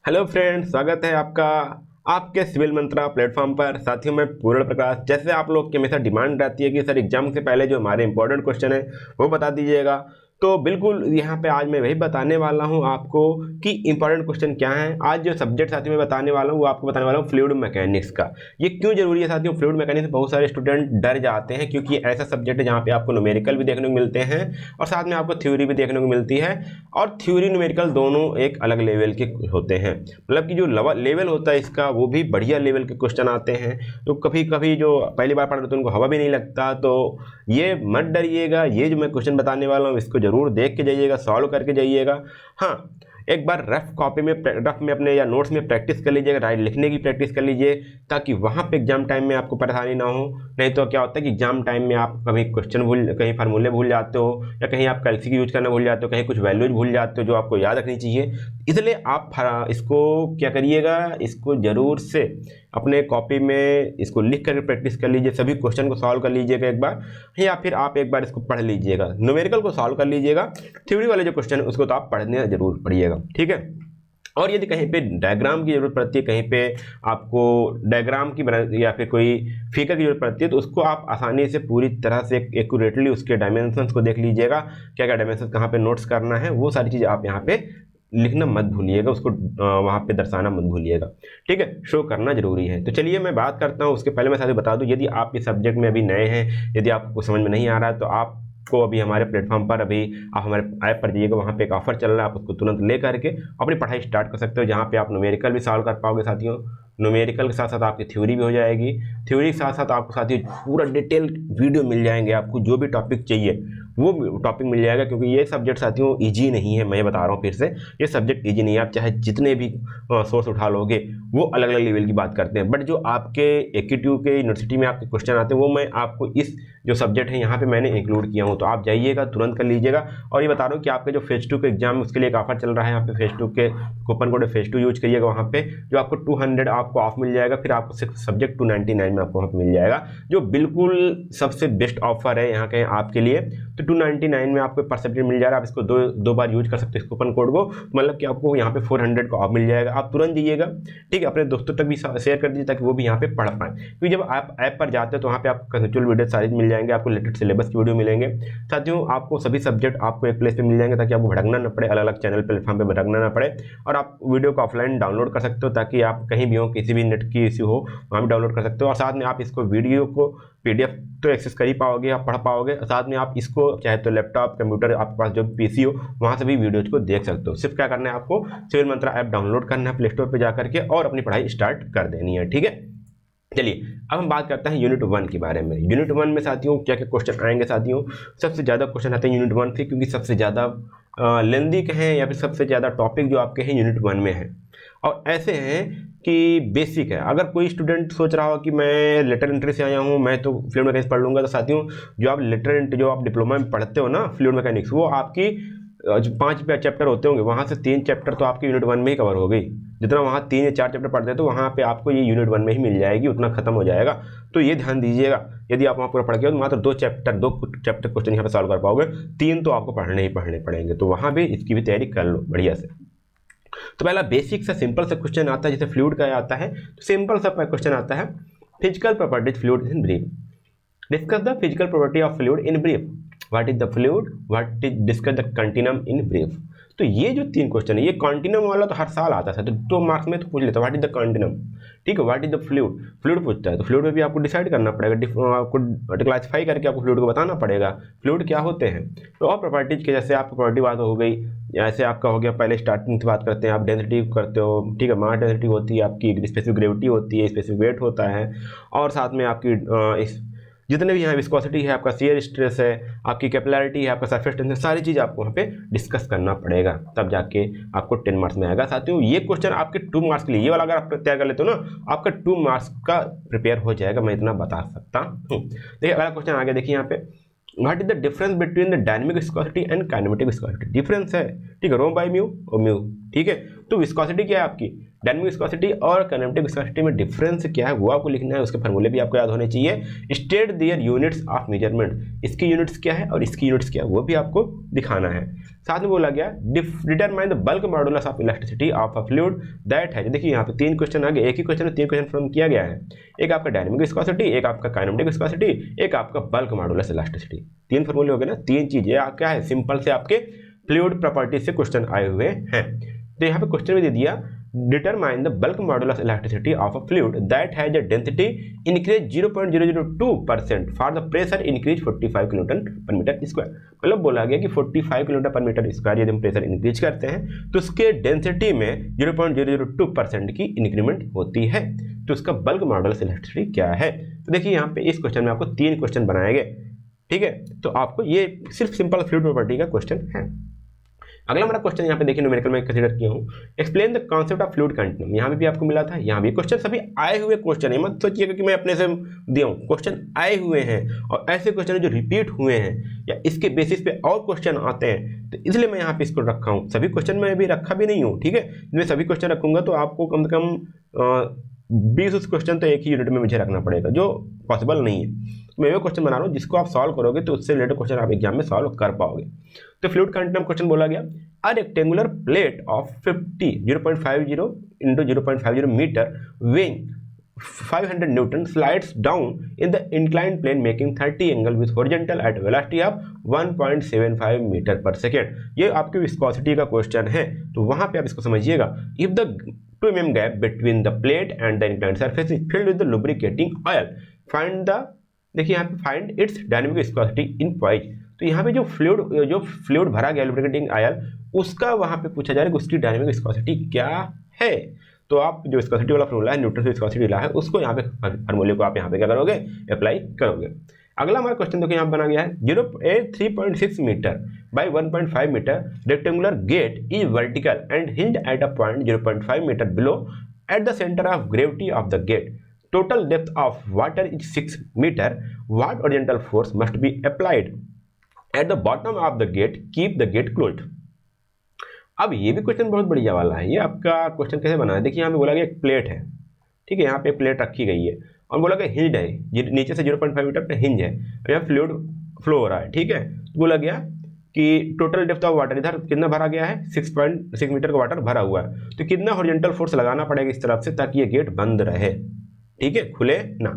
Hello friends, स्वागत है आपका आपके सिविल मंत्रा प्लेटफॉर्म पर। साथियों, मैं पूर्ण प्रकाश। जैसे आप लोग की हमेशा डिमांड रहती है कि सर एग्जाम से पहले जो हमारे इंपॉर्टेंट क्वेश्चन है वो बता दीजिएगा, तो बिल्कुल यहाँ पे आज मैं वही बताने वाला हूँ आपको कि इंपॉर्टेंट क्वेश्चन क्या है। आज जो सब्जेक्ट साथियों मैं बताने वाला हूँ वो आपको बताने वाला हूँ फ्लूइड मैकेनिक्स का। ये क्यों जरूरी है साथियों? फ्लूइड मैकेनिक्स बहुत सारे स्टूडेंट डर जाते हैं क्योंकि ऐसा सब्जेक्ट है जहाँ पे आपको न्यूमेरिकल भी देखने को मिलते हैं और साथ में आपको थ्योरी भी देखने को मिलती है, और थ्योरी न्यूमेरिकल दोनों एक अलग लेवल के होते हैं। मतलब कि जो लेवल होता है इसका वो भी बढ़िया लेवल के क्वेश्चन आते हैं। तो कभी कभी जो पहली बार पढ़ते हैं उनको हवा भी नहीं लगता, तो ये मत डरिएगा। ये जो मैं क्वेश्चन बताने वाला हूँ इसको जरूर देख के जाइएगा, सॉल्व करके जाइएगा। हाँ, एक बार रफ में अपने या नोट्स में प्रैक्टिस कर लीजिएगा, राइट लिखने की प्रैक्टिस कर लीजिए, ताकि वहाँ पे एग्जाम टाइम में आपको परेशानी ना हो। नहीं तो क्या होता है कि एग्जाम टाइम में आप कभी कहीं फार्मूले भूल जाते हो, या कहीं आप कैलसी यूज करना भूल जाते हो, कहीं कुछ वैल्यूज भूल जाते हो जो आपको याद रखनी चाहिए। इसलिए आप इसको क्या करिएगा, इसको जरूर से अपने कॉपी में इसको लिख कर प्रैक्टिस कर लीजिए, सभी क्वेश्चन को सॉल्व कर लीजिएगा एक बार, या फिर आप एक बार इसको पढ़ लीजिएगा। न्यूमेरिकल को सॉल्व कर लीजिएगा, थ्योरी वाले जो क्वेश्चन है उसको तो आप पढ़ने जरूर पढ़िएगा, ठीक है। और यदि कहीं पे डायग्राम की जरूरत पड़ती है, कहीं पे आपको डायग्राम की या फिर कोई फिगर की जरूरत पड़ती है, तो उसको आप आसानी से पूरी तरह से एक्यूरेटली उसके डायमेंशंस को देख लीजिएगा, क्या क्या डायमेंशन कहाँ पे नोट्स करना है, वो सारी चीज़ें आप यहाँ पे लिखना मत भूलिएगा, उसको वहाँ पे दर्शाना मत भूलिएगा, ठीक है। शो करना जरूरी है। तो चलिए मैं बात करता हूँ। उसके पहले मैं साथ बता दूँ, यदि आप इस सब्जेक्ट में अभी नए हैं, यदि आपको समझ में नहीं आ रहा है, तो आपको अभी हमारे प्लेटफॉर्म पर अभी आप हमारे ऐप पर जाइएगा, वहाँ पे एक ऑफर चल रहा है, आप उसको तुरंत ले करके अपनी पढ़ाई स्टार्ट कर सकते हो, जहाँ पे आप न्यूमेरिकल भी सॉल्व कर पाओगे साथियों। न्यूमेरिकल के साथ साथ आपकी थ्योरी भी हो जाएगी, थ्योरी के साथ साथ आपको साथियों पूरा डिटेल वीडियो मिल जाएंगे। आपको जो भी टॉपिक चाहिए वो टॉपिक मिल जाएगा, क्योंकि ये सब्जेक्ट साथियों इजी नहीं है। मैं बता रहा हूँ फिर से, ये सब्जेक्ट इजी नहीं है। आप चाहे जितने भी सोर्स उठा लोगे वो अलग अलग लेवल की बात करते हैं, बट जो आपके AQ के यूनिवर्सिटी में आपके क्वेश्चन आते हैं वो मैं आपको इस जो सब्जेक्ट है यहाँ पे मैंने इंक्लूड किया हूँ। तो आप जाइएगा, तुरंत कर लीजिएगा। और ये बता रहा हूँ कि आपके जो फेज 2 के एग्जाम है उसके लिए एक ऑफर चल रहा है। यहाँ पे फेज 2 के कूपन कोड फेज 2 यूज करिएगा, वहाँ पे जो आपको 200 आपको ऑफ मिल जाएगा, फिर आपको सिर्फ सब्जेक्ट 299 में आपको वहाँ पे मिल जाएगा, जो बिल्कुल सबसे बेस्ट ऑफर है यहाँ के आपके लिए। तो 299 में आपको परसेंटेज मिल जा रहा है। आप इसको दो बार यूज कर सकते हो इस कूपन कोड को, मतलब कि आपको यहाँ पे 400 का ऑफ मिल जाएगा। आप तुरंत जाइएगा, ठीक है। अपने दोस्तों तक भी शेयर कर दीजिए ताकि वो भी यहाँ पे पढ़ पाएं, क्योंकि जब आप ऐप पर जाते हो तो वहाँ पे आपको कंसेप्चुअल वीडियो सारे मिल जाएंगे, आपको लेटेस्ट सिलेबस की वीडियो मिलेंगे। साथियों, आपको सभी सब्जेक्ट आपको एक प्लेस पे मिल जाएंगे, ताकि आपको भटकना न पड़े, अलग अलग चैनल प्लेटफॉर्म पे भटकना न पड़े। और आप वीडियो को ऑफलाइन डाउनलोड कर सकते हो, ताकि आप कहीं भी हो, किसी भी नेट की इश्यू हो, वहाँ भी डाउनलोड कर सकते हो। और साथ में आप इसको वीडियो को PDF तो एक्सेस कर ही पाओगे, आप पढ़ पाओगे। साथ में आप इसको चाहे तो लैपटॉप, कंप्यूटर, आपके पास जो PC हो वहाँ से भी वीडियोज को देख सकते हो। सिर्फ क्या करना है, आपको सिविल मंत्रा ऐप डाउनलोड करना है प्ले स्टोर पर जाकर के और अपनी पढ़ाई स्टार्ट कर देनी है, ठीक है। चलिए अब हम बात करते हैं यूनिट 1 के बारे में। यूनिट 1 में साथियों क्या क्या क्वेश्चन आएंगे साथियों? सबसे ज़्यादा क्वेश्चन आते हैं यूनिट 1 से, क्योंकि सबसे ज़्यादा लेंदी कहें या फिर सबसे ज़्यादा टॉपिक जो आपके हैं यूनिट 1 में है। और ऐसे हैं कि बेसिक है। अगर कोई स्टूडेंट सोच रहा हो कि मैं लेटर एंट्री से आया हूँ, मैं तो फ्लूइड मैकेनिक्स पढ़ लूँगा, तो साथियों जो आप डिप्लोमा में पढ़ते हो ना फ्लूइड मैकेनिक्स, वो आपकी जो 5 चैप्टर होते होंगे, वहाँ से 3 चैप्टर तो आपके यूनिट 1 में ही कवर हो गई। जितना वहाँ 3 या 4 चैप्टर पढ़ते हैं तो वहाँ पे आपको ये यूनिट 1 में ही मिल जाएगी, उतना खत्म हो जाएगा। तो ये ध्यान दीजिएगा, यदि आप वहाँ पूरा पढ़ के तो मात्र 2 चैप्टर क्वेश्चन यहाँ पे सॉल्व कर पाओगे, 3 तो आपको पढ़ने ही पढ़ने पड़ेंगे। तो वहाँ भी इसकी भी तैयारी कर लो बढ़िया से। तो पहला बेसिक सा सिंपल सा क्वेश्चन आता है, जैसे फ्लूइड का आता है तो सिंपल सा क्वेश्चन आता है, physical properties fluid in brief. Discuss the physical property of fluid in brief. What is the fluid, what is discuss the continuum in brief. तो ये जो 3 क्वेश्चन है, ये कंटिन्यूम वाला तो हर साल आता है, तो 2 मार्क्स में तो पूछ लेता है व्हाट इज द कंटिन्यूम, ठीक है। What is the fluid, fluid पूछता है, तो फ्लूइड में भी आपको डिसाइड करना पड़ेगा, आपको क्लासिफाई करके आपको फ्लूइड को बताना पड़ेगा फ्लूइड क्या होते हैं। तो और प्रॉपर्टीज के जैसे आपको प्रॉपर्टी बात हो गई, ऐसे आपका हो गया, पहले स्टार्टिंग से बात करते हैं, आप डेंसिटी करते हो, ठीक है। मास डेंसिटी होती है आपकी, स्पेसिफिक ग्रेविटी होती है, स्पेसिफिक वेट होता है, और साथ में आपकी इस जितने भी यहाँ विस्कोसिटी है, आपका शियर स्ट्रेस है, आपकी कैपिलरिटी है, आपका सरफेस टेंशन, सारी चीज़ आपको वहाँ पे डिस्कस करना पड़ेगा, तब जाके आपको 10 मार्क्स में आएगा। साथियों ये क्वेश्चन आपके 2 मार्क्स के लिए, ये वाला अगर आप तैयार कर लेते हो ना, आपका 2 मार्क्स का प्रिपेयर हो जाएगा, मैं इतना बता सकता हूँ। देखिए अगला क्वेश्चन आगे देखिए यहाँ पे, what is the difference between the dynamic viscosity and kinematic viscosity. Difference है, ठीक है, रो बाई म्यू और म्यू, ठीक है। तो विस्कोसिटी क्या है आपकी, डायनेमिक विस्कोसिटी और काइनेमेटिक विस्कोसिटी में डिफरेंस क्या है वो आपको लिखना है, उसके फार्मूले भी आपको याद होने चाहिए। State their units of measurement, इसकी यूनिट्स क्या है और इसकी यूनिट्स क्या है वो भी आपको दिखाना है। साथ में बोला गया determine the bulk modulus of elasticity of a fluid that है। देखिए यहाँ पे 3 क्वेश्चन आ गए, एक ही क्वेश्चन में 3 क्वेश्चन फॉर्म किया गया है। एक आपका डायनेमिक विस्कोसिटी, एक आपका काइनेमेटिक विस्कोसिटी, एक आपका बल्क मॉडुलस इलास्टिसिटी। 3 फॉर्मूले हो गए ना, 3 चीजें क्या है, सिंपल से आपके फ्लूइड प्रॉपर्टी से क्वेश्चन आए हुए हैं। तो यहाँ पे क्वेश्चन भी दे दिया determine the bulk modulus elasticity of a fluid that has a density increase 0.002% for the pressure increase 45 kilonewton पर मीटर स्क्वायर। मतलब बोला गया कि 45 किलोमीटर पर मीटर स्क्वायर यदि हम प्रेशर इंक्रीज करते हैं तो उसके डेंसिटी में 0.002% की इंक्रीमेंट होती है। तो उसका बल्क मॉडुलस इलास्टिसिटी क्या है? तो देखिए यहाँ पे इस क्वेश्चन में आपको 3 क्वेश्चन बनाए गए, ठीक है। तो आपको ये सिर्फ सिंपल फ्लूइड प्रॉपर्टी का क्वेश्चन है। अगला हमारा क्वेश्चन यहाँ पे देखिए न्यूमेरिकल में कंसीडर किया हूँ, explain the concept of fluid continuum. यहाँ भी आपको मिला था, यहाँ भी क्वेश्चन सभी आए हुए क्वेश्चन है, मत सोचिएगा कि मैं अपने से दिया हूँ, क्वेश्चन आए हुए हैं और ऐसे क्वेश्चन जो रिपीट हुए हैं या इसके बेसिस पे और क्वेश्चन आते हैं, तो इसलिए मैं यहाँ पे इसको रखा हूँ। सभी क्वेश्चन मैं अभी रखा भी नहीं हूँ, ठीक है। मैं सभी क्वेश्चन रखूंगा तो आपको कम से कम 20 क्वेश्चन तो एक ही यूनिट में मुझे रखना पड़ेगा, जो पॉसिबल नहीं है। मैं वो क्वेश्चन बना रहा हूँ जिसको आप सॉल्व करोगे तो उससे रिलेटेड क्वेश्चन आप एग्जाम में सॉल्व कर पाओगे। तो फ्लूइड कंटिन्यूम क्वेश्चन बोला गया, a rectangular plate of 0.50 into 0.50 metre weighing 500 newton slides down in the inclined plane making 30 angle with horizontal at velocity of 1.75 metre per second. ये आपकी viscosity का क्वेश्चन है, तो वहां पे आप इसको समझिएगा। If the 2 mm gap between the plate and the inclined surface is filled with the lubricating oil, find the, देखिए यहाँ पे find its dynamic viscosity in poise. तो यहाँ पे जो फ्लूइड भरा गया लुब्रिकेटिंग ऑयल, उसका वहां पे पूछा जा रहा है कि उसकी डायनेमिक विस्कोसिटी क्या है। तो आप जो विस्कोसिटी वाला फॉर्मूला है, न्यूटन से विस्कोसिटी ला है, उसको यहाँ पे फार्मूले को आप यहाँ पे क्या करोगे, अप्लाई करोगे। अगला हमारा क्वेश्चन देखिए यहाँ बना गया है, 3.6 metre by 1.5 metre rectangular gate is vertical and hinged at a point 0.5 metre below at the centre of gravity of the gate. Total depth of water is 6 metre. What horizontal force must be applied at the bottom of the gate, keep the gate closed. अब ये भी question बहुत बढ़िया वाला है। ये आपका question कैसे बना है, देखिए यहाँ पे बोला गया एक प्लेट है, ठीक है, यहाँ पे प्लेट रखी गई है और बोला गया हिंज है, नीचे से 0.5 मीटर पे हिंज है और यहाँ फ्लूइड फ्लो हो रहा है, ठीक है। तो बोला गया कि टोटल डेप्थ ऑफ वाटर, इधर कितना भरा गया है, 6.6 मीटर का वाटर भरा हुआ है, तो कितना हॉरिजॉन्टल फोर्स लगाना पड़ेगा इस तरफ से ताकि ये गेट बंद रहे, ठीक है, खुले ना।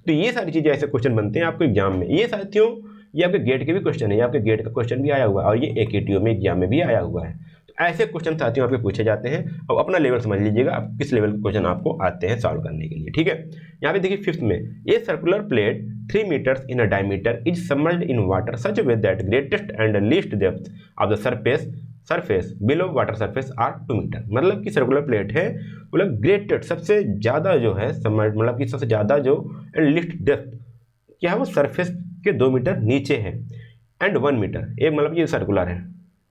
तो ये सारी चीजें ऐसे क्वेश्चन बनते हैं आपको एग्जाम में। ये साथियों ये आपके गेट के भी क्वेश्चन है, ये आपके गेट का क्वेश्चन भी आया हुआ है और ये AKTO में एग्जाम में भी आया हुआ है। तो ऐसे क्वेश्चन साथियों आपके पूछे जाते हैं। अब अपना लेवल समझ लीजिएगा, आप किस लेवल के क्वेश्चन आपको आते हैं सॉल्व करने के लिए, ठीक है। यहाँ पे देखिए 5th में, a circular plate 3 metres in a diameter is submerged in water such way that greatest and least depth of the surface below water surface are 2 metre. मतलब कि सर्कुलर प्लेट है, मतलब ग्रेटेस्ट सबसे ज़्यादा जो है मतलब कि सबसे ज़्यादा जो एंड लीस्ट डेप्थ क्या है वो सरफेस के 2 मीटर नीचे है एंड 1 मीटर, एक मतलब ये सर्कुलर है,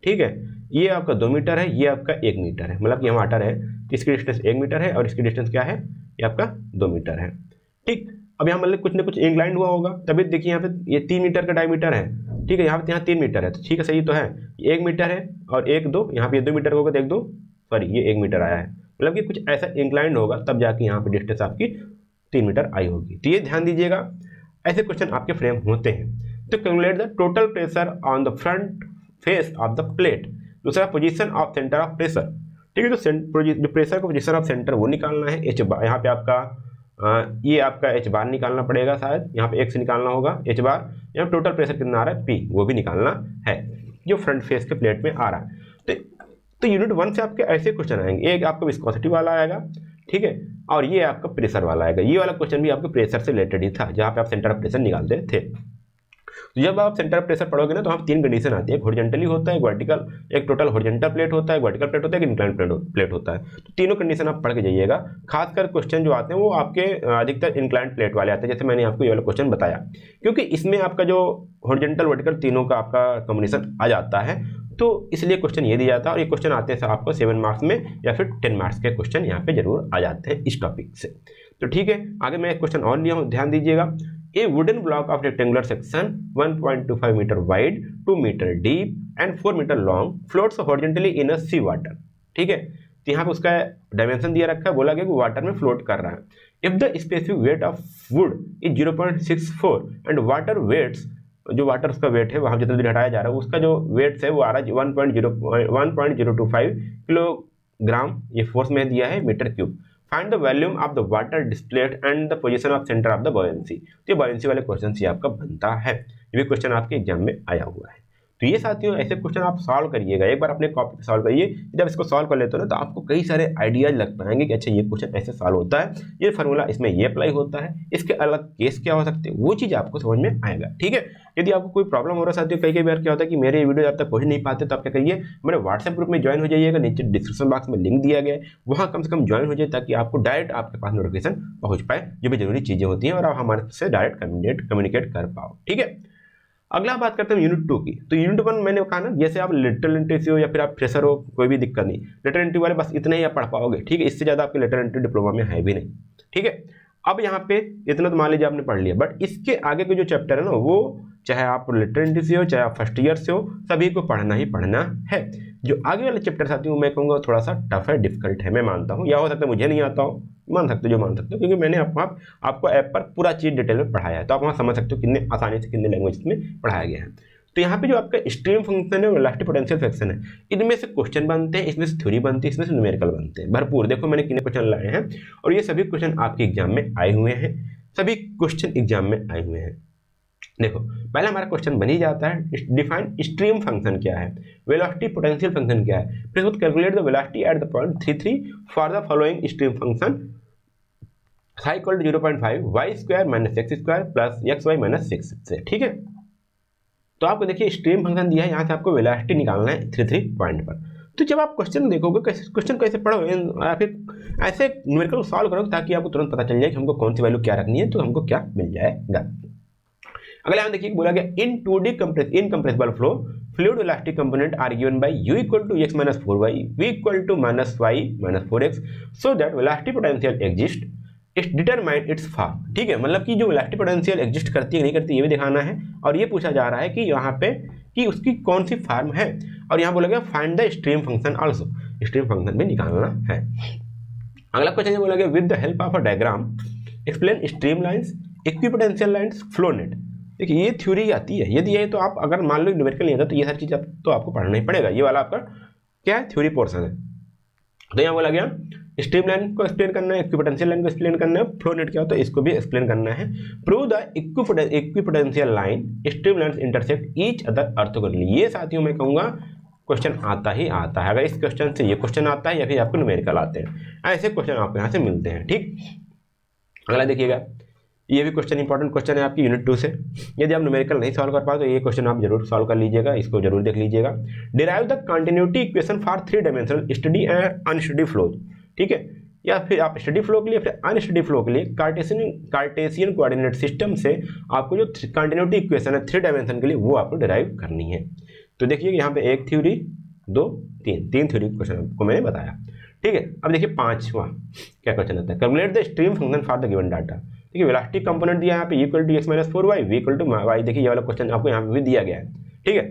ठीक है। ये आपका 2 मीटर है, ये आपका 1 मीटर है, मतलब कि वाटर है तो इसकी डिस्टेंस 1 मीटर है और इसकी डिस्टेंस क्या है, ये आपका 2 मीटर है, ठीक। अब यहाँ मतलब कुछ ना कुछ इंक्लाइंड हुआ होगा, तभी देखिए यहाँ पे ये 3 मीटर का डायमीटर है, ठीक है। यहाँ पे 3 मीटर है, तो ठीक है, सही तो है। 1 मीटर है और 1 2, यहाँ पे ये 2 मीटर होगा तो 1 2 सॉरी ये 1 मीटर आया है, मतलब कि कुछ ऐसा इंक्लाइंड होगा तब जाके यहाँ पे डिस्टेंस आपकी 3 मीटर आई होगी। तो ये ध्यान दीजिएगा, ऐसे क्वेश्चन आपके फ्रेम होते हैं। तो calculate the total pressure on the front face of the plate. दूसरा position of centre of pressure, ठीक है। तो जो प्रेशर का पोजीशन ऑफ सेंटर वो निकालना है, एच बार। यहाँ पे आपका ये आपका एच बार निकालना पड़ेगा, शायद यहाँ पे एक्स निकालना होगा, एच बार। यहाँ टोटल प्रेशर कितना आ रहा है, पी, वो भी निकालना है जो फ्रंट फेस के प्लेट में आ रहा है। तो यूनिट 1 से आपके ऐसे क्वेश्चन आएंगे, एक आपका विस्कोसिटी वाला आएगा, ठीक है, और ये आपका प्रेशर वाला आएगा। ये वाला क्वेश्चन भी आपके प्रेशर से रिलेटेड ही था, जहाँ पे आप सेंटर ऑफ प्रेशर निकालते थे। तो जब आप सेंटर ऑफ प्रेशर पढ़ोगे ना तो वहाँ 3 कंडीशन आती है, एक हॉरिजॉन्टली होता है, एक वर्टिकल, एक टोटल हॉरिजॉन्टल प्लेट होता है, वर्टिकल प्लेट होता है, एक इंक्लाइंड प्लेट होता है। तो तीनों कंडीशन आप पढ़ के जाइएगा। खासकर क्वेश्चन जो आते हैं वो आपके अधिकतर इंक्लाइंड प्लेट वाले आते हैं, जैसे मैंने आपको ये वाला क्वेश्चन बताया, क्योंकि इसमें आपका जो हॉरिजॉन्टल वर्टिकल तीनों का आपका कॉम्बिनेशन आ जाता है, तो इसलिए क्वेश्चन ये दिया जाता है। और ये क्वेश्चन आते हैं आपको 7 मार्क्स में या फिर 10 मार्क्स के क्वेश्चन यहाँ पे जरूर आ जाते हैं इस टॉपिक से। तो ठीक है, आगे मैं एक क्वेश्चन और लिया हूँ, ध्यान दीजिएगा। A wooden block of rectangular section 1.25 metre wide, 2 metre deep and 4 metre long floats horizontally in a sea water, ठीक है। तो यहाँ पे उसका डायमेंशन दिया रखा है, बोला गया कि वाटर में फ्लोट कर रहा है। If the specific weight of wood is 0.64 and water weights, जो वाटर उसका वेट है वहाँ जितना भी हटाया जा रहा है उसका जो वेट है वो आ रहा है 1.025 किलोग्राम, ये फोर्स में दिया है metre cube. Find the volume of the water displaced and the position of centre of the buoyancy. तो ये बॉयंसी वाले क्वेश्चन ये आपका बनता है, ये भी क्वेश्चन आपके एग्जाम में आया हुआ है। तो ये साथियों ऐसे क्वेश्चन आप सॉल्व करिएगा, एक बार अपने कॉपी पे सॉल्व करिए। जब इसको सॉल्व कर लेते हो ना तो आपको कई सारे आइडियाज लग पाएंगे कि अच्छा ये क्वेश्चन ऐसे सॉल्व होता है, ये फार्मूला इसमें ये अप्लाई होता है, इसके अलग केस क्या हो सकते हैं, वो चीज़ आपको समझ में आएगा। ठीक है, यदि आपको कोई प्रॉब्लम हो रहा है साथियों, कई बार क्या होता है कि मेरे वीडियो जब तक पहुंच नहीं पाते तो आप क्या करिए, मेरे व्हाट्सएप ग्रुप में ज्वाइन हो जाइएगा, नीचे डिस्क्रिप्शन बॉक्स में लिंक दिया गया है, वहाँ कम से कम ज्वाइन हो जाए ताकि आपको डायरेक्ट आपके पास नोटिफिकेशन पहुँच पाए जो भी जरूरी चीज़ें होती हैं और आप हमारे से डायरेक्ट कम्युनिकेट कर पाओ। ठीक है, अगला बात करते हैं यूनिट 2 की। तो यूनिट 1 मैंने कहा ना, जैसे आप लेटरल एंट्री से हो या फिर आप फ्रेशर हो कोई भी दिक्कत नहीं, लेटरल एंट्री वाले बस इतना ही आप पढ़ पाओगे। ठीक है, इससे ज़्यादा आपके लेटरल एंट्री डिप्लोमा में है भी नहीं। ठीक है, अब यहाँ पे इतना तो मान लीजिए आपने पढ़ लिया, बट इसके आगे के जो चैप्टर है ना वो चाहे आप लेटरल एंट्री से हो चाहे आप फर्स्ट ईयर से हो, सभी को पढ़ना ही पढ़ना है। जो आगे वाले चैप्टर साथियों मैं कहूँगा थोड़ा सा टफ है, डिफिकल्ट है, मैं मानता हूँ, या हो सकता है मुझे नहीं आता हो, मान सकते हो जो मान सकते हो, क्योंकि मैंने आपको ऐप पर पूरा चीज़ डिटेल में पढ़ाया है, तो आप वहाँ समझ सकते हो कितने आसानी से कितने लैंग्वेज में पढ़ाया गया है। तो यहाँ पे जो आपका स्ट्रीम फंक्शन है, वेलोसिटी पोटेंशियल फंक्शन है, इनमें से क्वेश्चन बनते हैं, इसमें से थ्योरी बनती है, इसमें से न्यूमेरिकल बनते हैं भरपूर। देखो मैंने कितने क्वेश्चन लाए हैं और ये सभी क्वेश्चन आपके एग्जाम में आए हुए हैं, सभी क्वेश्चन एग्जाम में आए हुए हैं। देखो पहले हमारा क्वेश्चन बन ही जाता है, डिफाइन स्ट्रीम फंक्शन क्या है, वेलोसिटी पोटेंशियल फंक्शन क्या है, फिर उसको calculate the velocity at the point 33 for the following stream function psi equal to 0.5 y square minus x square plus x y minus 6 से। ठीक है, तो आपको देखिए स्ट्रीम फंक्शन दिया है, यहाँ से आपको वेलोसिटी निकालना है 33 पॉइंट पर। तो जब आप क्वेश्चन देखोगे क्वेश्चन कैसे पढ़ोगे, फिर ऐसे न्यूमेरिकल सॉल्व करोगे ताकि आपको तुरंत पता चल जाए कि हमको कौन सी वैल्यू क्या रखनी है, तो हमको क्या मिल जाएगा। अगला हम देखिए बोला गया in 2D incompressible flow fluid velocity component are given by u equal to x minus 4y v equal to minus y minus 4x so that velocity potential exist its determine its form. ठीक है, मतलब कि जो velocity potential exist करती है नहीं करती ये भी दिखाना है, और ये पूछा जा रहा है कि यहाँ पे कि उसकी कौन सी फॉर्म है, और यहाँ बोला गया find the stream function also, stream function भी निकालना है। अगला क्वेश्चन बोला गया with the help of a diagram explain stream lines equipotential lines flow net. देखिए ये थ्योरी आती है, यदि ये तो आप अगर मान लो न्यूमेरिकल नहीं आता तो ये सारी चीज़ तो आपको पढ़ना ही पड़ेगा, ये वाला आपका क्या है थ्योरी पोर्शन है। तो यहाँ बोला गया स्ट्रीम लाइन को एक्सप्लेन करना है, इक्विपोटेंशियल लाइन को एक्सप्लेन करना है, फ्लो नेट क्या होता है इसको भी एक्सप्लेन करना है। Prove the equipotential line stream line intersect each other orthogonally. ये साथियों मैं कहूँगा क्वेश्चन आता ही आता है, अगर इस क्वेश्चन से ये क्वेश्चन आता है या फिर आपको न्यूमेरिकल आते हैं, ऐसे क्वेश्चन आपको यहाँ से मिलते हैं। ठीक, अगला देखिएगा ये भी क्वेश्चन इंपॉर्टेंट क्वेश्चन है आपकी यूनिट 2 से। यदि आप न्यूमेरिकल नहीं सॉल्व कर पाए तो ये क्वेश्चन आप जरूर सॉल्व कर लीजिएगा, इसको जरूर देख लीजिएगा। Derive the continuity equation for 3 dimensional study and unsteady flow. ठीक है, या फिर आप स्टडी फ्लो के लिए फिर अनस्टडी फ्लो के लिए कार्टेशियन कोऑर्डिनेट सिस्टम से आपको जो कंटिन्यूटी इक्वेशन है 3 डायमेंशन के लिए वो आपको डिराइव करनी है। तो देखिए यहाँ पे 1 थ्योरी 2 3 थ्योरी क्वेश्चन आपको मैंने बताया। ठीक है, अब देखिए 5वां क्या क्वेश्चन आता है, calculate the stream function for the given data. देखिए वेलोसिटी कंपोनेंट दिया है यहाँ पे equal to x minus 4y v equal to y। देखिए ये वाला क्वेश्चन आपको यहाँ पे भी दिया गया है। ठीक है,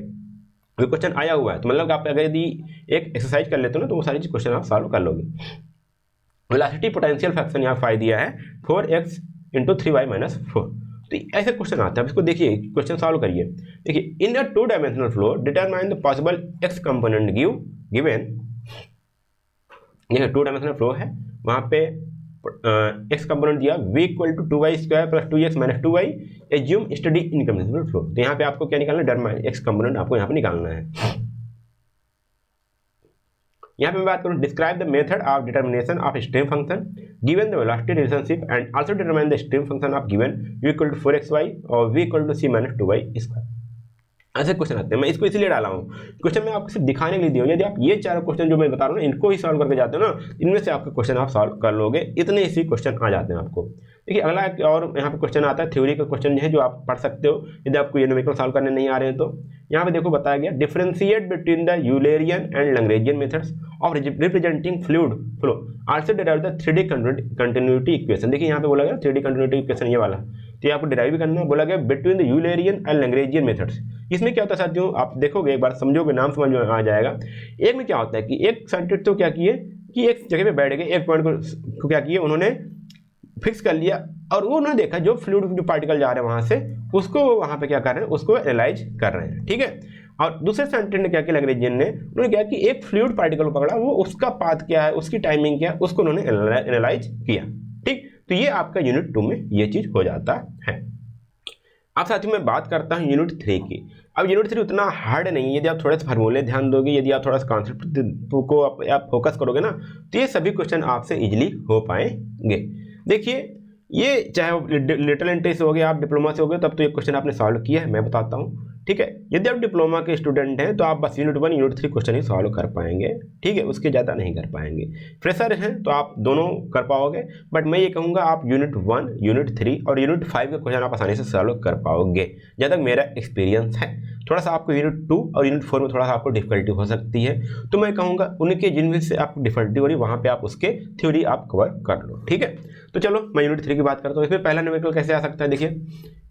ये क्वेश्चन आया हुआ है, तो मतलब आप अगर यदि एक एक्सरसाइज कर लेते हो ना तो वो सारी चीज क्वेश्चन आप सॉल्व कर लोगे। वेलोसिटी पोटेंशियल फंक्शन यहाँ 5 दिया है 4x इंटू 3y माइनस 4। तो ऐसे क्वेश्चन आते हैं, अब इसको देखिए क्वेश्चन सॉल्व करिए। देखिए in a 2 dimensional flow determine the possible x component given. ये 2 डायमेंशनल फ्लो है, वहाँ पे x कंपोनेंट दिया v equal to 2y square plus 2x minus 2y assume steady incompressible flow. तो यहाँ पे आपको क्या निकालना है, डिटरमाइन x कंपोनेंट आपको यहाँ पे निकालना है। यहाँ पे मैं बात करूँ describe the method of determination of stream function given the velocity relationship and also determine the stream function of given u equal to 4xy और v equal to c minus 2y square. ऐसे question आते हैं, मैं इसको इसलिए डाला हूँ question मैं आपको सिर्फ दिखाने के लिए दिया हूँ। यदि आप ये 4 क्वेश्चन जो मैं बता रहा हूँ ना इनको ही सॉल्व करके जाते हो ना, इनमें से आपके क्वेश्चन आप सॉल्व कर लोगे, इतने इसी क्वेश्चन आ जाते हैं आपको। देखिए अगला और यहाँ पे क्वेश्चन आता है थ्योरी का क्वेश्चन है जो आप पढ़ सकते हो यदि आपको ये न्यूमेरिकल सॉल्व करने नहीं आ रहे हैं तो। यहाँ पे देखो बताया गया differentiate between the Eulerian and Lagrangian methods of representing fluid flow also derive the 3D continuity equation. देखिए यहाँ पे बोला गया 3D कंटिन्यूटी इक्वेशन ये वाला, तो ये आपको डिराइव भी करना है। बोला गया between the Eulerian and Lagrangian methods. इसमें क्या होता है साथियों, आप देखोगे एक बार समझोगे नाम समझ में आ जाएगा। एक में क्या होता है कि एक साइंटिस्ट तो क्या किए कि एक जगह पे बैठ गए, एक पॉइंट को क्या किया उन्होंने फिक्स कर लिया, और वो उन्होंने देखा जो फ्लूइड जो पार्टिकल जा रहे हैं वहाँ से, उसको वहाँ पे क्या कर रहे हैं, उसको एनालाइज कर रहे हैं, ठीक है। और दूसरे साइंटिस्ट ने क्या किया, लैग्रेंजियन ने, उन्होंने क्या कि एक फ्लूइड पार्टिकल पकड़ा, वो उसका पाथ क्या है, उसकी टाइमिंग क्या है, उसको उन्होंने एनालाइज किया, ठीक। तो ये आपका यूनिट 2 में ये चीज़ हो जाता है। अब साथियों मैं बात करता हूँ यूनिट 3 की। अब यूनिट 3 उतना हार्ड नहीं है, यदि आप थोड़े से फार्मूले ध्यान दोगे, यदि आप थोड़ा सा कॉन्सेप्ट को आप फोकस करोगे ना, तो ये सभी क्वेश्चन आपसे इजीली हो पाएंगे। देखिए ये चाहे लिटिल एंट्री से हो गया, आप डिप्लोमा से हो गए, तब तो ये क्वेश्चन आपने सॉल्व किया है, मैं बताता हूँ, ठीक है। यदि आप डिप्लोमा के स्टूडेंट हैं तो आप बस यूनिट 1 यूनिट 3 क्वेश्चन ही सॉल्व कर पाएंगे, ठीक है, उसके ज़्यादा नहीं कर पाएंगे। फ्रेशर हैं तो आप दोनों कर पाओगे, बट मैं ये कहूँगा आप यूनिट 1 यूनिट 3 और यूनिट 5 के क्वेश्चन आप आसानी से सॉल्व कर पाओगे, जहाँ तक मेरा एक्सपीरियंस है। थोड़ा सा आपको यूनिट 2 और यूनिट 4 में थोड़ा सा आपको डिफिकल्टी हो सकती है, तो मैं कहूँगा उनके जिनमें से आपको डिफिकल्टी हो रही वहाँ पे आप उसके थ्योरी आप कवर कर लो, ठीक है। तो चलो मैं यूनिट 3 की बात करता हूँ। इसमें पहला न्यूमेरिकल कैसे आ सकता है, देखिए,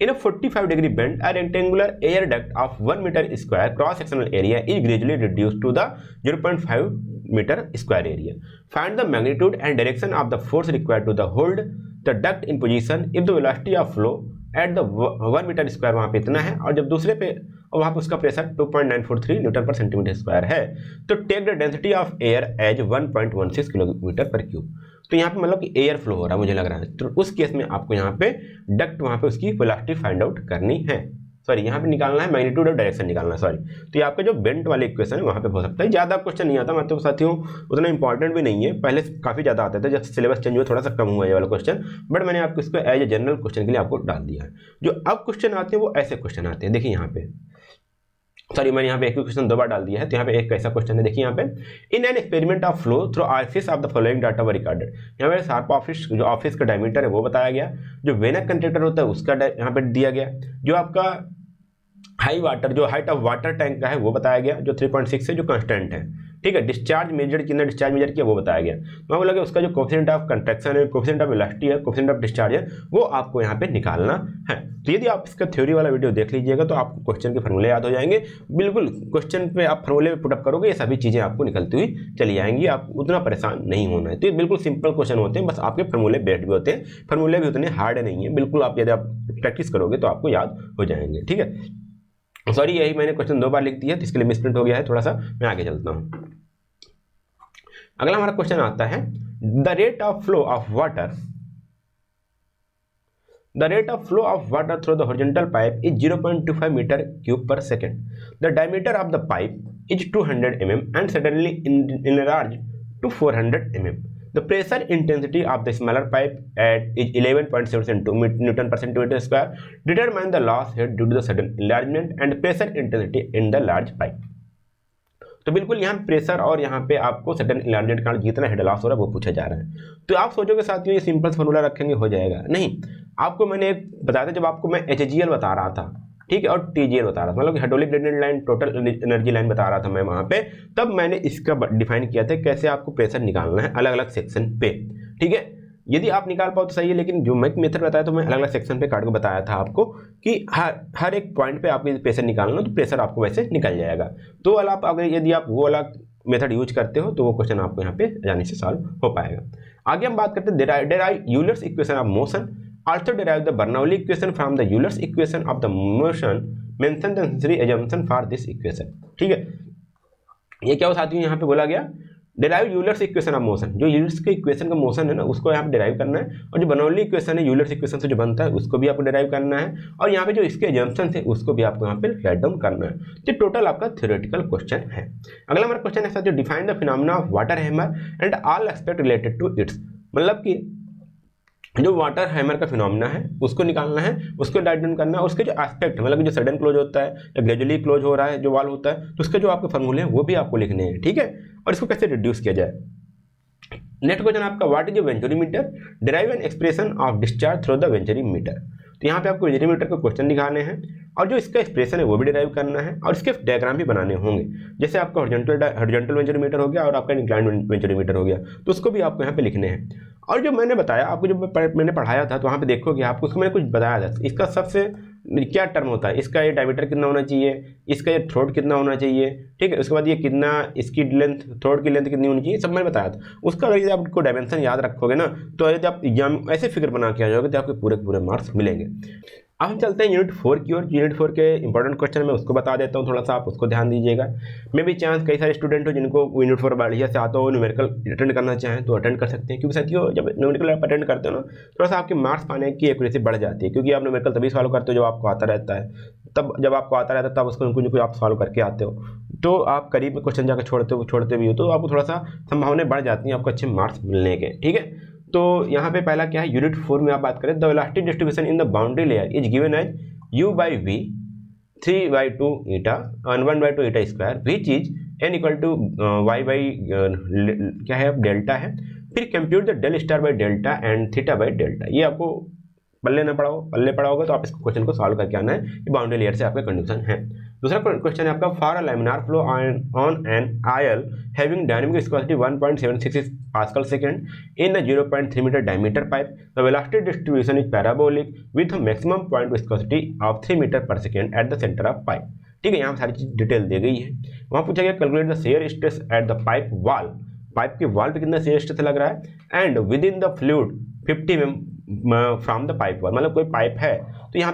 in a 45 degree bend a rectangular air duct of 1 metre square cross sectional area is gradually reduced to the 0.5 metre square area. Find the magnitude and direction of the force required to the hold the duct in position if the velocity of flow at the 1 metre square वहाँ पे इतना है, और जब दूसरे पे वहाँ पे उसका pressure 2.943 newton per centimetre square है, तो take the density of air as 1.16 kilometre per cube. तो यहाँ पे मतलब कि एयर फ्लो हो रहा है मुझे लग रहा है, तो उस केस में आपको यहाँ पे डक्ट वहाँ पे उसकी वेलोसिटी फाइंड आउट करनी है, सॉरी यहाँ पे निकालना है मैग्नीट्यूड और डायरेक्शन निकालना है, सॉरी। तो ये आपका जो बेंट वाले इक्वेशन है वहाँ पे हो सकता है, ज़्यादा क्वेश्चन नहीं आता, मतलब साथियों उतना इंपॉर्टेंट भी नहीं है, पहले काफ़ी ज़्यादा आते थे, जब सिलेबस चेंज हुआ थोड़ा सा कम हुआ ये वाला क्वेश्चन, बट मैंने आपको इसको एज ए जनरल क्वेश्चन के लिए आपको डाल दिया है। जो अब क्वेश्चन आते हैं वो ऐसे क्वेश्चन आते हैं, देखिए यहाँ पे, सॉरी मैंने यहाँ पे एक ही क्वेश्चन 2 बार डाल दिया है, तो यहाँ पे एक कैसा क्वेश्चन है, देखिए यहाँ पे, in an experiment of flow through office of the following data were recorded. यहाँ पे शार्प ऑफिस जो ऑफिस का डायमीटर है वो बताया गया, जो वेनक कंट्रेक्टर होता है उसका यहाँ पे दिया गया, जो आपका हाई वाटर जो हाइट ऑफ वाटर टैंक का है वो बताया गया, जो 3.6 है जो कांस्टेंट है, ठीक है। डिस्चार्ज मेजर कितना डिस्चार्ज मेजर किया वो बताया गया, मैं बोला कि उसका जो कोफिशिएंट ऑफ कंट्रैक्शन है, कोफिशिएंट ऑफ वेलोसिटी है, कोफिशिएंट ऑफ डिस्चार्ज है, वो आपको यहाँ पे निकालना है। तो यदि आप इसका थ्योरी वाला वीडियो देख लीजिएगा तो आपको क्वेश्चन के फॉर्मूले याद हो जाएंगे, बिल्कुल क्वेश्चन पे आप फॉर्मूले पुटअप करोगे ये सभी चीज़ें आपको निकलती हुई चली जाएंगी, आप उतना परेशान नहीं होना है। तो ये बिल्कुल सिंपल क्वेश्चन होते हैं, बस आपके फॉर्मूले बेस्ड भी होते हैं, फॉर्मूले भी उतने हार्ड नहीं है, बिल्कुल आप यदि आप प्रैक्टिस करोगे तो आपको याद हो जाएंगे, ठीक है। सॉरी यही मैंने क्वेश्चन 2 बार लिख दिया तो इसके लिए मिसप्रिंट हो गया है थोड़ा सा, मैं आगे चलता हूँ। अगला हमारा क्वेश्चन आता है, the rate of flow of water through the horizontal pipe is 0.25 metre cube per second. The diameter of the pipe is 200 mm and suddenly enlarged to 400 mm. The pressure intensity of the smaller pipe is 11.72 Newton per centimeter square. Determine the loss head due to the sudden enlargement and pressure intensity in the large pipe. तो बिल्कुल यहाँ pressure और यहाँ पे आपको sudden enlargement के कारण जितना हेड लॉस हो रहा है वो पूछा जा रहा है। तो आप सोचोगे साथियों ये सिंपल फॉर्मूला रखेंगे हो जाएगा, नहीं, आपको मैंने बताया था जब आपको मैं HGL बता रहा था, ठीक है, और TGL बता रहा था, मतलब hydraulic gradient line, total energy line बता रहा था मैं वहाँ पे, तब मैंने इसका डिफाइन किया था कैसे आपको प्रेशर निकालना है अलग अलग सेक्शन पे, ठीक है। यदि आप निकाल पाओ तो सही है, लेकिन जो मैं मेथड बताया तो मैं अलग अलग सेक्शन पे काट के बताया था आपको कि हर एक पॉइंट पे आपको प्रेशर निकालना, तो प्रेशर आपको वैसे निकल जाएगा। तो वाला आप अगर यदि आप वो वाला मेथड यूज करते हो तो वो क्वेश्चन आपको यहाँ पे आसानी से सॉल्व हो पाएगा। आगे हम बात करते हैं derive Euler's equation of motion, also derive the Bernoulli equation from the Euler's equation of the motion, mention the necessary assumption for this equation, ठीक है। ये क्या हो साथियों यहाँ पे बोला गया, derive Euler's equation of motion, जो यूलर्स के इक्वेशन का मोशन है ना उसको यहाँ पे डेराइव करना है, और जो बर्नौली इक्वेशन है यूलर्स इक्वेशन से जो बनता है उसको भी आपको डेराइव करना है, और यहाँ पे जो इसके एजम्पशन है उसको भी आपको यहाँ पे राइट डाउन करना है। तो टोटल आपका थ्योरेटिकल क्वेश्चन है। अगला हमारा क्वेश्चन है साथियों, define the phenomena of water hammer and all aspect related to its, मतलब कि जो वाटर हैमर का फिनोमेना है उसको निकालना है, उसको राइट डाउन करना है, उसके जो एस्पेक्ट मतलब जो सडन क्लोज होता है या ग्रेजुअली क्लोज हो रहा है जो वाल होता है, तो उसके जो आपके फॉर्मूले हैं वो भी आपको लिखने हैं, ठीक है। और इसको कैसे रिड्यूस किया जाए। नेक्स्ट क्वेश्चन आपका, what is venturimeter, derive an expression of discharge through the venturimeter. तो यहाँ पे आपको वेंचुरीमीटर का क्वेश्चन दिखाने हैं और जो इसका एक्सप्रेशन है वो भी डिराइव करना है, और इसके डायग्राम भी बनाने होंगे, जैसे आपका हॉरिजॉन्टल वेंचुरीमीटर हो गया और आपका इंक्लाइंड वेंचुरीमीटर हो गया, तो उसको भी आपको यहाँ पे लिखने हैं। और जो मैंने बताया आपको, जो मैंने पढ़ाया था तो वहाँ पे देखोगे आपको उसको मैंने कुछ बताया था, इसका सबसे क्या टर्म होता है, इसका ये डायमीटर कितना होना चाहिए, इसका ये थ्रोट कितना होना चाहिए, ठीक है। उसके बाद ये कितना, इसकी लेंथ, थ्रोट की लेंथ कितनी होनी चाहिए, सब मैंने बताया था। उसका अगर यदि आपको डायमेंशन याद रखोगे ना, तो यदि आप एग्जाम ऐसे फिगर बना के आ जाओगे तो आपके पूरे मार्क्स मिलेंगे। अब हम चलते हैं यूनिट 4 की ओर। यूनिट 4 के इंपॉर्टेंट क्वेश्चन मैं उसको बता देता हूँ, थोड़ा सा आप उसको ध्यान दीजिएगा। मे भी चांस कई सारे स्टूडेंट हो जिनको यूनिट 4 बढ़िया से आता हो, न्यूमेरिकल अटेंड करना चाहें तो अटेंड कर सकते हैं, क्योंकि साथियों जब न्यूमेरिकल आप अटेंड करते हो ना, थोड़ा सा आपके मार्क्स पाने की एक्यूरेसी बढ़ जाती है, क्योंकि आप न्यूमेरिकल तभी सॉल्व करते हो जब आपको आता रहता है, जब आपको आता रहता है तब उसको कुछ आप सॉल्व करके आते हो, तो आप करीब में क्वेश्चन जाकर छोड़ते भी हो तो आपको थोड़ा सा संभावनाएं बढ़ जाती हैं आपको अच्छे मार्क्स मिलने के, ठीक है। तो यहाँ पे पहला क्या है, यूनिट 4 में आप बात करें, the elastic distribution in the boundary layer is given as u/v 3/2 eta and 1/2 eta square which is n equal to y by क्या है, डेल्टा है। फिर compute the del star by delta and theta by delta. ये आपको पल्ले पढ़ाओगे तो आप इस question को सॉल्व करके आना है, ये बाउंड्री लेयर से आपका कंडीशन है। दूसरा क्वेश्चन है आपका, for a laminar flow on an oil having dynamic viscosity 1.766 pascal second in a 0.3 metre diameter pipe, the velocity distribution is parabolic with maximum point viscosity of 3 metre per second at the centre of pipe. ठीक है, यहाँ सारी चीज detail दी गई है। वहाँ पूछा गया calculate the shear stress at the pipe wall, pipe के वॉल पे कितना शेयर स्ट्रेस लग रहा है, and with in the fluid 50 mm from the pipe wall, मतलब कोई पाइप है तो यहाँ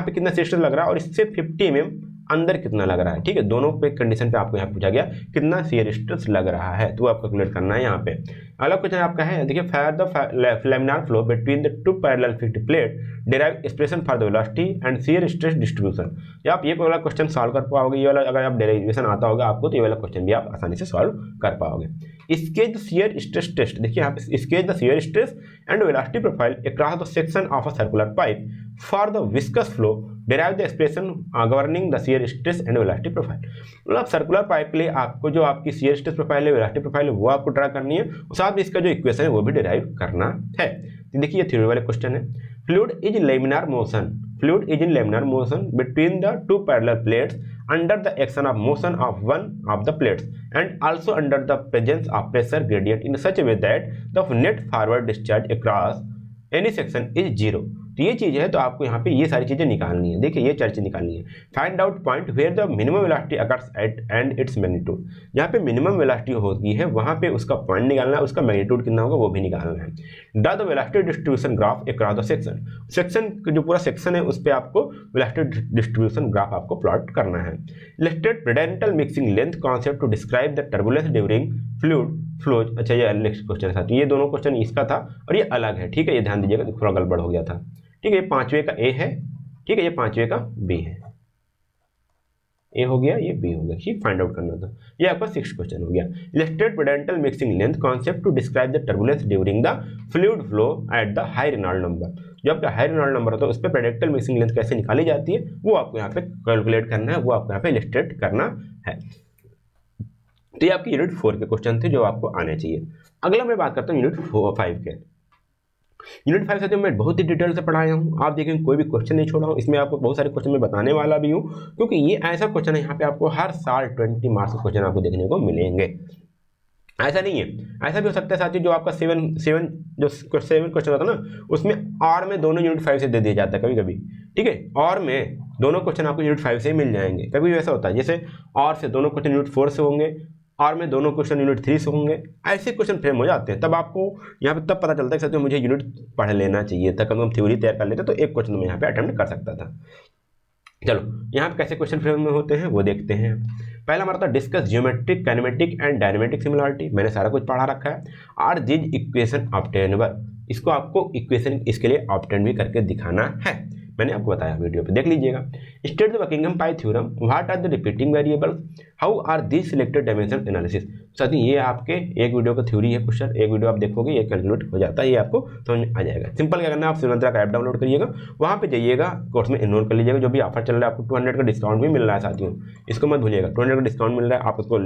पे कितना शेयर स्ट्रेस लग रहा है और इससे 50 mm अंदर कितना लग रहा है। ठीक है, दोनों पे कंडीशन पे आपको यहाँ पूछा गया कितना शेयर स्ट्रेस लग रहा है, तो आपको कैलकुलेट करना है यहाँ पे। अगला क्वेश्चन आपका है, देखिए fire the laminar flow between the two parallel fixed plate, derive expression for the velocity and shear stress distribution. या आप ये वाला क्वेश्चन सॉल्व कर पाओगे, ये वाला अगर आप डेरिवेशन आता होगा आपको तो ये वाला क्वेश्चन भी आप आसानी से सॉल्व कर पाओगे। Sketch the shear stress test, देखिए यहाँ पे sketch the shear stress and velocity profile across the section of a circular pipe for the viscous flow, derive the expression governing the shear stress and velocity profile. मतलब circular pipe के लिए आपको जो आपकी shear stress profile है, velocity profile है, वो आपको ड्रा करनी है और साथ में इसका जो इक्वेशन है वो भी डिराइव करना है। तो देखिए ये थ्योरी वाले क्वेश्चन है। Fluid is laminar motion between the two parallel plates under the action of motion of one of the plates and also under the presence of pressure gradient in such a way that the net forward discharge across any section is 0। तो ये चीज़ है, तो आपको यहाँ पे ये सारी चीज़ें निकालनी है। देखिए ये चर्चा निकालनी है। Find out point where the minimum velocity occurs at and its magnitude, जहाँ पे मिनिमम वेलोसिटी होती है वहाँ पे उसका पॉइंट निकालना है, उसका मैग्नीट्यूड कितना होगा वो भी निकालना है। Draw the velocity distribution graph across the section जो पूरा सेक्शन है उस पर आपको वेलोसिटी डिस्ट्रीब्यूशन ग्राफ आपको प्लॉट करना है। Illustrate Prandtl mixing length concept to describe the turbulence during fluid flows. अच्छा ये नेक्स्ट क्वेश्चन था, तो ये दोनों क्वेश्चन इसका था और ये अलग है। ठीक है, ये ध्यान दीजिएगा, थोड़ा गड़बड़ हो गया था। ठीक है, ये 5वें का ए है, ठीक है, ये 5वें का बी है। ए हो गया, ये बी हो गया। ठीक, फाइंड आउट करना था। ये आपका 6th क्वेश्चन हो गया। Illustrate Prandtl mixing length concept to describe the turbulence during the fluid flow at the high Reynold number. जो आपका हाई रेनॉल्ड नंबर होता है उस पर पेडेंटल मिक्सिंग लेंथ कैसे निकाली जाती है वो आपको यहाँ पे कैलकुलेट करना है, वो आपको यहाँ पे इलस्ट्रेट करना है। तो ये आपके यूनिट 4 के क्वेश्चन थे जो आपको आने चाहिए। अगला मैं बात करता हूँ यूनिट 5 के। यूनिट 5 से मैं बहुत ही डिटेल से पढ़ाया हूँ, आप देखेंगे कोई भी क्वेश्चन नहीं छोड़ा हूँ। इसमें आपको बहुत सारे क्वेश्चन मैं बताने वाला भी हूँ, क्योंकि ये ऐसा क्वेश्चन है यहाँ पे आपको हर साल 20 मार्क्स के क्वेश्चन आपको देखने को मिलेंगे। ऐसा नहीं है, ऐसा भी हो सकता है साथियों जो आपका 7 क्वेश्चन होता है ना उसमें और में दोनों यूनिट 5 से दे दिया जाता है कभी कभी। ठीक है, और में दोनों क्वेश्चन आपको यूनिट 5 से ही मिल जाएंगे। कभी भी ऐसा होता है जैसे और से दोनों क्वेश्चन यूनिट 4 से होंगे और में दोनों क्वेश्चन यूनिट 3 से होंगे, ऐसे क्वेश्चन फ्रेम हो जाते हैं। तब आपको यहाँ पे तब पता चलता है कि साथियों मुझे यूनिट पढ़ लेना चाहिए था, कम से कम थ्योरी तैयार कर लेते तो एक क्वेश्चन मैं यहाँ पे अटेम्प्ट कर सकता था। चलो यहाँ पे कैसे क्वेश्चन फ्रेम में होते हैं वो देखते हैं। पहला हमारा था discuss geometric kinematic and dynamic similarity, मैंने सारा कुछ पढ़ा रखा है। आर दिस इक्वेशन ऑब्टेनेबल, इसको आपको इक्वेशन इसके लिए ऑब्टेन भी करके दिखाना है, मैंने आपको बताया वीडियो पे देख लीजिएगा। State the Buckingham pi theorem, what are the repeating variables, how are this selected dimension analysis. साथ ही ये आपके एक वीडियो का थ्योरी है क्वेश्चन, एक वीडियो आप देखोगे ये कैलकुलेट हो जाता है, ये आपको समझ में आ जाएगा। सिंपल क्या करना है, आप शिवमंत्रा का ऐप डाउनलोड करिएगा, वहाँ पे जाइएगा, कोर्स में इनरोल कर लीजिएगा। जो भी ऑफर चल रहा है आपको 200 का डिस्काउंट भी मिल रहा है साथियों, इसको मत भूलिएगा। 200 का डिस्काउंट मिल रहा है, आप उसको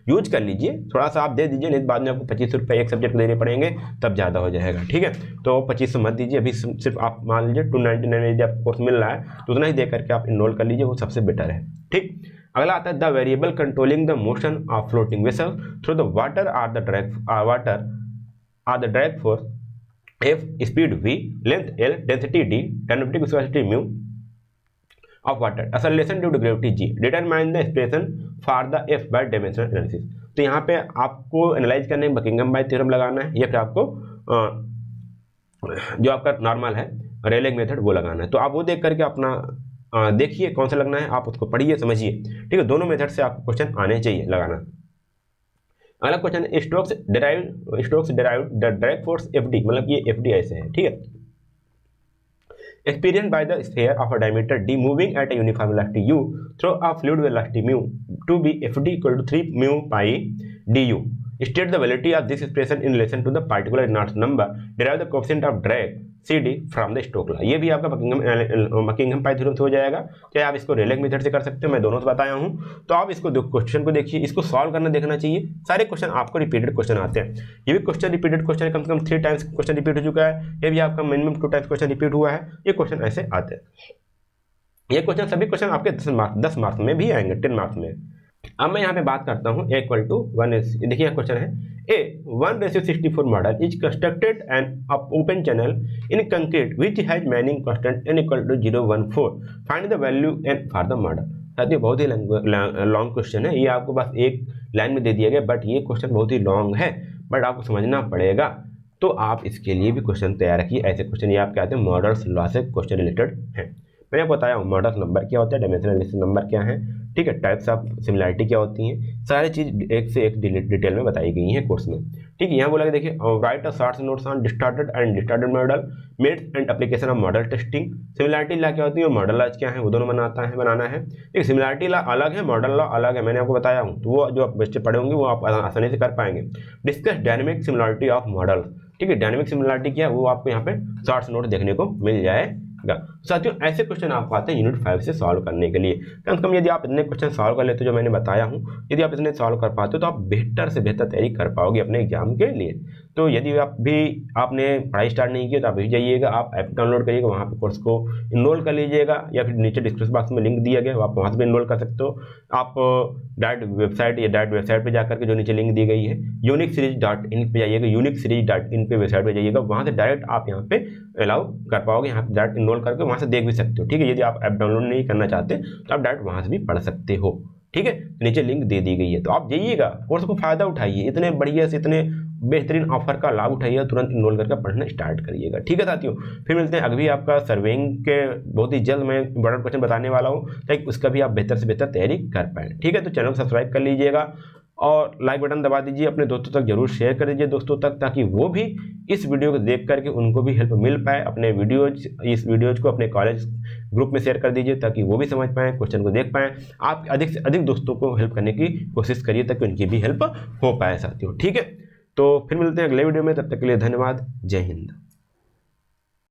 यूज कर लीजिए, थोड़ा सा आप दे दीजिए, नहीं बाद में आपको 25 रुपये एक सब्जेक्ट देने पड़ेंगे, तब ज़्यादा हो जाएगा। ठीक है, तो 2500 मत दीजिए, अभी सिर्फ आप मान लीजिए 299 यदि आपको कोर्स मिल रहा है तो उतना ही दे करके आप इनरोल कर लीजिए, वो सबसे बेटर है। ठीक, अगला आता है the variable controlling the motion of floating vessel through the water are the drag force F, speed V, length L, density D, dynamic viscosity mu, of water acceleration due to gravity g, determine the expression for the F by dimensional analysis. तो यहाँ पे आपको analyse करने Buckingham bye theorem लगाना है या फिर आपको जो आपका नॉर्मल है रेलिंग मेथड वो लगाना है। तो आप वो देख करके अपना देखिए कौन सा लगना है, आप उसको पढ़िए समझिए, ठीक है। दोनों मेथड से आपको क्वेश्चन आने चाहिए लगाना। अगला क्वेश्चन है Stokes derived the drag force F D, मतलब ये एफ डी ऐसे है, ठीक है। Experienced by the sphere of a diameter d moving at a uniform velocity u through a fluid velocity mu to be Fd equal to 3 mu pi du. State the validity of this expression in relation to the particular Reynolds number. Derive the coefficient of drag CD from the Stokes law. ये भी आपका Buckingham pi theorem से हो जाएगा, चाहे आप इसको रेलेग method से कर सकते हो, मैं दोनों से बताया हूँ। तो आप इसको क्वेश्चन को देखिए, इसको सॉल्व करना देखना चाहिए। सारे क्वेश्चन आपको रिपीटेड क्वेश्चन आते हैं, ये भी क्वेश्चन रिपीटेड क्वेश्चन है, कम से कम 3 टाइम्स क्वेश्चन रिपीट हो चुका है, ये भी आपका मिनिमम 2 टाइम्स क्वेश्चन रिपीट हुआ है। ये क्वेश्चन ऐसे आते हैं, ये क्वेश्चन सभी क्वेश्चन आपके 10 मार्क्स में भी आएंगे, 10 मार्क्स में। अब मैं यहाँ पे बात करता हूँ A = 1, देखिए क्वेश्चन है A 1:64 model is constructed an open channel in concrete which has Manning constant n = 0.14, find the value n for the model. साथियों बहुत ही लॉन्ग क्वेश्चन है, ये आपको बस एक लाइन में दे दिया गया, बट ये क्वेश्चन बहुत ही लॉन्ग है, बट आपको समझना पड़ेगा। तो आप इसके लिए भी क्वेश्चन तैयार रखिए। ऐसे क्वेश्चन ये आप कहते हैं मॉडल्स लॉ से क्वेश्चन रिलेटेड है। मैंने आपको बताया हूँ मॉडल्स नंबर क्या होता है, डायमेंशनल एनालिसिस नंबर क्या है, ठीक है, टाइप्स ऑफ सिमिलरिटी क्या होती हैं, सारी चीज़ एक से एक डिटेल में बताई गई है कोर्स में, ठीक है। यहाँ बोला कि देखिए right a short notes on distorted and distorted model methods and application of model testing. Similarity law क्या होती है, मॉडल लॉ क्या है, वो दोनों बनाना है, ठीक। सिमिलरिटी लॉ अलग है, मॉडल लॉ अलग है, मैंने आपको बताया हूँ, तो वो जो आप बच्चे पढ़े होंगे वो आप आसानी से कर पाएंगे। Discuss dynamic similarity of model, ठीक है, डायनेमिक सिमिलरिटी क्या है वो आपको यहाँ पे शॉर्ट्स नोट देखने को मिल जाएगा। साथियों ऐसे क्वेश्चन आपको आते हैं यूनिट 5 से सॉल्व करने के लिए। कम से कम यदि आप इतने क्वेश्चन सॉल्व कर लेते हो जो मैंने बताया हूँ, यदि आप इतने सॉल्व कर पाते हो तो आप बेहतर से बेहतर तैयारी कर पाओगे अपने एग्जाम के लिए। तो यदि आपने पढ़ाई स्टार्ट नहीं की तो आप भी जाइएगा, आप ऐप डाउनलोड करिएगा, वहाँ पे कोर्स को इनरोल कर लीजिएगा, या फिर नीचे डिस्क्रिप्शन बॉक्स में लिंक दिया गया है, आप वहाँ से भी इनरोल कर सकते हो। आप डायरेक्ट वेबसाइट पर जाकर के जो नीचे लिंक दी गई है uniqueseries.in पे जाइएगा, uniqueseries.in पे वेबसाइट पर जाइएगा, वहाँ से डायरेक्ट आप यहाँ पे अलाउ कर पाओगे, यहाँ पे डायरेक्ट इनरोल करके वहाँ से देख भी सकते हो, ठीक है। यदि आप ऐप डाउनलोड नहीं करना चाहते तो आप डायरेक्ट वहाँ से भी पढ़ सकते हो, ठीक है। नीचे लिंक दे दी गई है, तो आप जाइएगा, कोर्स को फायदा उठाइए, इतने बढ़िया से इतने बेहतरीन ऑफर का लाभ उठाइए, तुरंत इनरोल करके पढ़ना स्टार्ट करिएगा, ठीक है साथियों। फिर मिलते हैं अभी आपका सर्वेइंग के बहुत ही जल्द मैं इंपॉर्टेंट क्वेश्चन बताने वाला हूँ, ताकि उसका भी आप बेहतर से बेहतर तैयारी कर पाएँ, ठीक है। तो चैनल को सब्सक्राइब कर लीजिएगा और लाइक बटन दबा दीजिए, अपने दोस्तों तक जरूर शेयर कर दीजिए दोस्तों तक, ताकि वो भी इस वीडियो को देख करके उनको भी हेल्प मिल पाए। अपने इस वीडियोज को अपने कॉलेज ग्रुप में शेयर कर दीजिए, ताकि वो भी समझ पाएँ, क्वेश्चन को देख पाएँ। आप अधिक से अधिक दोस्तों को हेल्प करने की कोशिश करिए ताकि उनकी भी हेल्प हो पाए साथियों, ठीक है। तो फिर मिलते हैं अगले वीडियो में, तब तक के लिए धन्यवाद, जय हिंद।